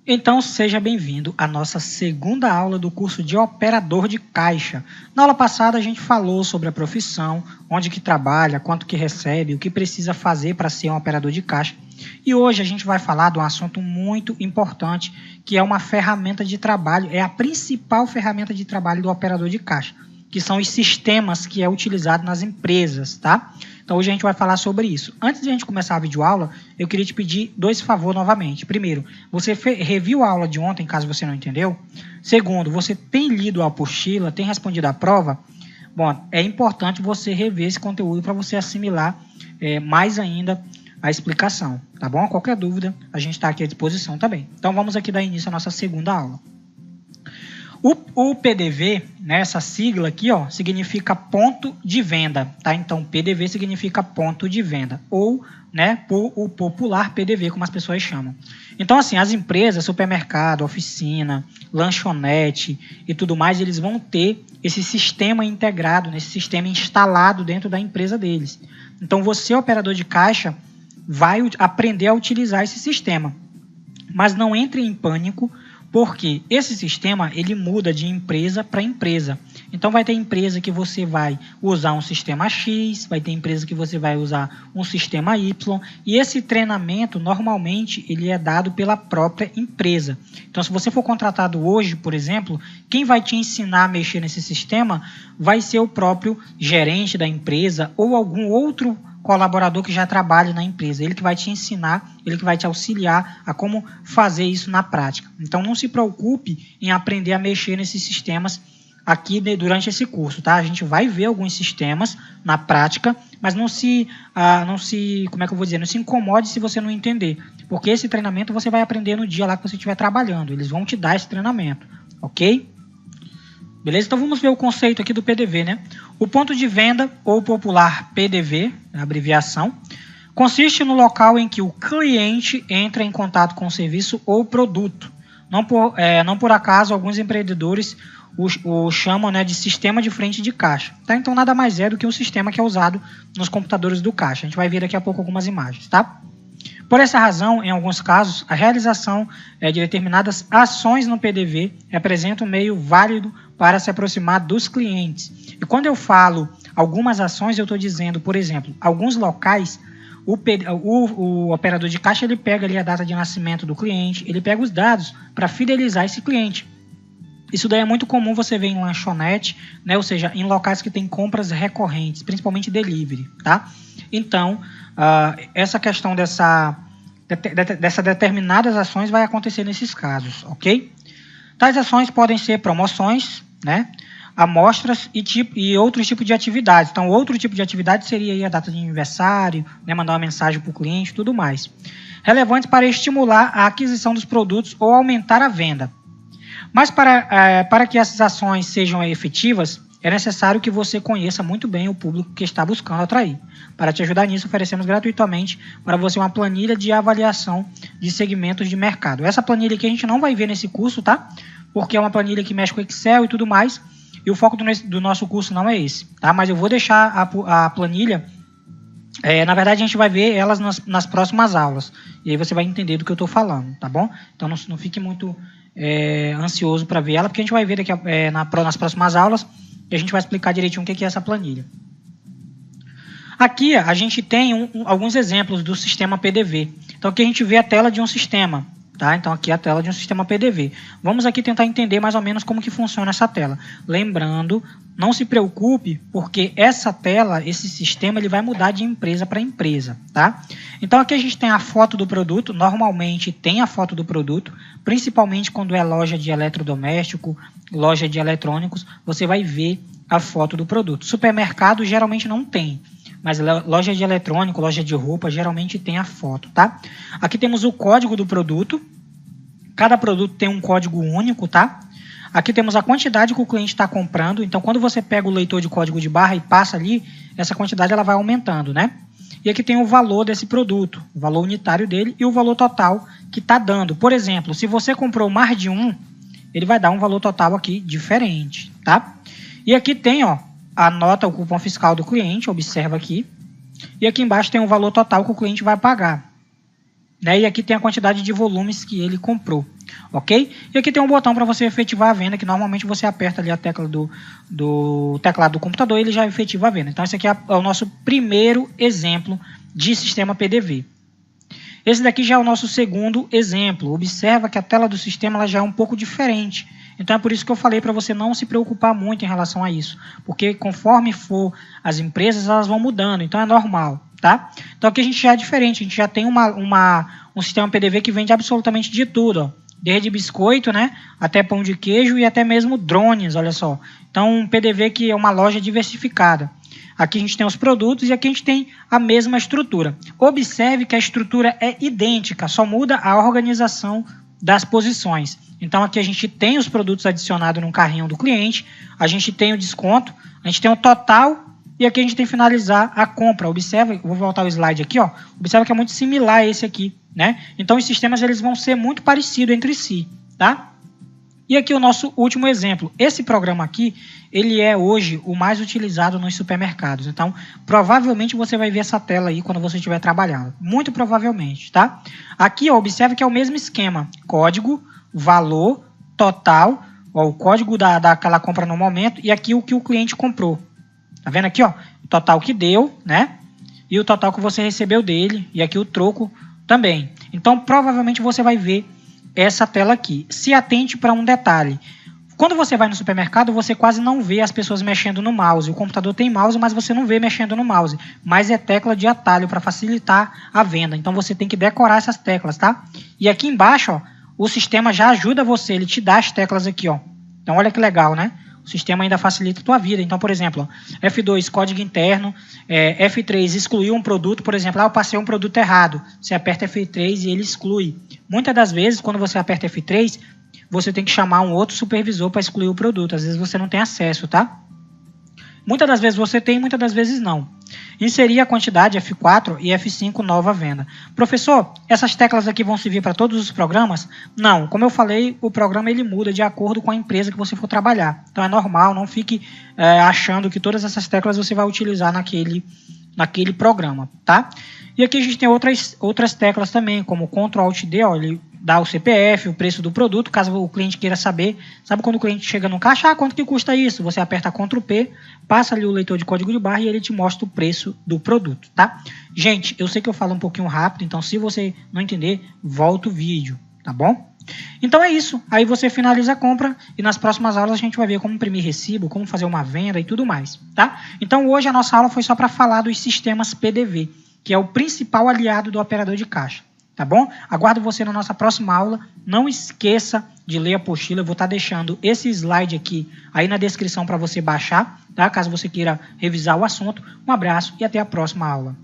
Então seja bem-vindo à nossa segunda aula do curso de operador de caixa. Na aula passada a gente falou sobre a profissão, onde que trabalha, quanto que recebe, o que precisa fazer para ser um operador de caixa. E hoje a gente vai falar de um assunto muito importante, que é uma ferramenta de trabalho, é a principal ferramenta de trabalho do operador de caixa, que são os sistemas que é utilizado nas empresas, tá? Então hoje a gente vai falar sobre isso. Antes de a gente começar a videoaula, eu queria te pedir dois favores novamente. Primeiro, você reviu a aula de ontem, caso você não entendeu. Segundo, você tem lido a apostila, tem respondido a prova. Bom, é importante você rever esse conteúdo para você assimilar mais ainda a explicação, tá bom? Qualquer dúvida, a gente está aqui à disposição também. Então vamos aqui dar início à nossa segunda aula. O PDV, né, essa sigla aqui, ó, significa ponto de venda, tá? Então, PDV significa ponto de venda, ou, né, o popular PDV, como as pessoas chamam. Então, assim, as empresas, supermercado, oficina, lanchonete e tudo mais, eles vão ter esse sistema integrado, esse sistema instalado dentro da empresa deles. Então, você, operador de caixa, vai aprender a utilizar esse sistema. Mas não entre em pânico, porque esse sistema ele muda de empresa para empresa. Então vai ter empresa que você vai usar um sistema X, vai ter empresa que você vai usar um sistema Y, e esse treinamento normalmente ele é dado pela própria empresa. Então se você for contratado hoje, por exemplo, quem vai te ensinar a mexer nesse sistema vai ser o próprio gerente da empresa ou algum outro colaborador que já trabalha na empresa, ele que vai te ensinar, ele que vai te auxiliar a como fazer isso na prática. Então não se preocupe em aprender a mexer nesses sistemas aqui durante esse curso, tá? A gente vai ver alguns sistemas na prática, mas não se incomode se você não entender, porque esse treinamento você vai aprender no dia lá que você estiver trabalhando, eles vão te dar esse treinamento, ok? Beleza? Então vamos ver o conceito aqui do PDV, né? O ponto de venda, ou popular PDV, a abreviação, consiste no local em que o cliente entra em contato com o serviço ou produto. Não por acaso, alguns empreendedores o chamam, né, de sistema de frente de caixa. Tá? Então nada mais é do que um sistema que é usado nos computadores do caixa. A gente vai ver daqui a pouco algumas imagens, tá? Por essa razão, em alguns casos, a realização de determinadas ações no PDV representa um meio válido para se aproximar dos clientes. E quando eu falo algumas ações, eu estou dizendo, por exemplo, alguns locais, o operador de caixa ele pega ali a data de nascimento do cliente, ele pega os dados para fidelizar esse cliente. Isso daí é muito comum você ver em lanchonete, né? Ou seja, em locais que tem compras recorrentes, principalmente delivery, tá? Então, essa questão dessa determinadas ações vai acontecer nesses casos, ok? Tais ações podem ser promoções, né? Amostras e outros tipos de atividades. Então, outro tipo de atividade seria aí a data de aniversário, né? Mandar uma mensagem para o cliente e tudo mais. Relevantes para estimular a aquisição dos produtos ou aumentar a venda. Mas para que essas ações sejam efetivas, é necessário que você conheça muito bem o público que está buscando atrair. Para te ajudar nisso, oferecemos gratuitamente para você uma planilha de avaliação de segmentos de mercado. Essa planilha aqui a gente não vai ver nesse curso, tá? Porque é uma planilha que mexe com Excel e tudo mais, e o foco do nosso curso não é esse, tá? Mas eu vou deixar a planilha, na verdade a gente vai ver elas nas próximas aulas, e aí você vai entender do que eu estou falando, tá bom? Então não fique muito ansioso para ver ela, porque a gente vai ver nas próximas aulas, e a gente vai explicar direitinho o que é essa planilha. Aqui a gente tem alguns exemplos do sistema PDV. Então aqui a gente vê a tela de um sistema, tá? Então aqui é a tela de um sistema PDV. Vamos aqui tentar entender mais ou menos como que funciona essa tela. Lembrando, não se preocupe, porque essa tela, esse sistema, ele vai mudar de empresa para empresa, tá? Então aqui a gente tem a foto do produto, normalmente tem a foto do produto, principalmente quando é loja de eletrodoméstico, loja de eletrônicos, você vai ver a foto do produto. Supermercado geralmente não tem, mas loja de eletrônico, loja de roupa, geralmente tem a foto, tá? Aqui temos o código do produto. Cada produto tem um código único, tá? Aqui temos a quantidade que o cliente está comprando. Então, quando você pega o leitor de código de barra e passa ali, essa quantidade ela vai aumentando, né? E aqui tem o valor desse produto, o valor unitário dele e o valor total que está dando. Por exemplo, se você comprou mais de um, ele vai dar um valor total aqui diferente, tá? E aqui tem, ó, a nota, o cupom fiscal do cliente, observa aqui. E aqui embaixo tem o valor total que o cliente vai pagar, né? E aqui tem a quantidade de volumes que ele comprou. ok? E aqui tem um botão para você efetivar a venda, que normalmente você aperta ali a tecla do teclado do computador e ele já efetiva a venda. Então esse aqui é o nosso primeiro exemplo de sistema PDV. Esse daqui já é o nosso segundo exemplo. Observa que a tela do sistema ela já é um pouco diferente. Então é por isso que eu falei para você não se preocupar muito em relação a isso. Porque conforme for as empresas, elas vão mudando. Então é normal, tá? Então aqui a gente já é diferente. A gente já tem um sistema PDV que vende absolutamente de tudo, ó. Desde biscoito, né, até pão de queijo e até mesmo drones, olha só. Então um PDV que é uma loja diversificada. Aqui a gente tem os produtos e aqui a gente tem a mesma estrutura. Observe que a estrutura é idêntica, só muda a organização das posições. Então aqui a gente tem os produtos adicionados no carrinho do cliente, a gente tem o desconto, a gente tem o total e aqui a gente tem que finalizar a compra. Observe, vou voltar o slide aqui, ó. Observe que é muito similar a esse aqui, né? Então os sistemas eles vão ser muito parecidos entre si, tá? E aqui o nosso último exemplo. Esse programa aqui, ele é hoje o mais utilizado nos supermercados. Então, provavelmente você vai ver essa tela aí quando você estiver trabalhando. Muito provavelmente, tá? Aqui, ó, observe que é o mesmo esquema. Código, valor, total, ó, o código daquela compra no momento e aqui o que o cliente comprou. Tá vendo aqui, ó? O total que deu, né? E o total que você recebeu dele. E aqui o troco também. Então, provavelmente você vai ver essa tela aqui. Se atente para um detalhe. Quando você vai no supermercado, você quase não vê as pessoas mexendo no mouse. O computador tem mouse, mas você não vê mexendo no mouse. Mas é tecla de atalho para facilitar a venda. Então você tem que decorar essas teclas, tá? E aqui embaixo, ó, o sistema já ajuda você. Ele te dá as teclas aqui, ó. Então olha que legal, né? O sistema ainda facilita a tua vida. Então, por exemplo, ó, F2, código interno, F3, excluir um produto. Por exemplo, eu passei um produto errado. Você aperta F3 e ele exclui. Muitas das vezes, quando você aperta F3, você tem que chamar um outro supervisor para excluir o produto. Às vezes você não tem acesso, tá? Muitas das vezes você tem, muitas das vezes não. Inserir a quantidade F4 e F5 nova venda. Professor, essas teclas aqui vão servir para todos os programas? Não, como eu falei, o programa ele muda de acordo com a empresa que você for trabalhar. Então é normal, não fique achando que todas essas teclas você vai utilizar naquele programa, tá? E aqui a gente tem outras teclas também, como Ctrl Alt D, ó, ele dá o CPF, o preço do produto, caso o cliente queira saber. Sabe quando o cliente chega no caixa, quanto que custa isso? Você aperta Ctrl P, passa ali o leitor de código de barra e ele te mostra o preço do produto, tá? Gente, eu sei que eu falo um pouquinho rápido, então se você não entender, volta o vídeo, tá bom? Então é isso, aí você finaliza a compra e nas próximas aulas a gente vai ver como imprimir recibo, como fazer uma venda e tudo mais, tá? Então hoje a nossa aula foi só para falar dos sistemas PDV, que é o principal aliado do operador de caixa. Tá bom? Aguardo você na nossa próxima aula. Não esqueça de ler a apostila. Eu vou estar deixando esse slide aqui aí na descrição para você baixar, tá? Caso você queira revisar o assunto. Um abraço e até a próxima aula.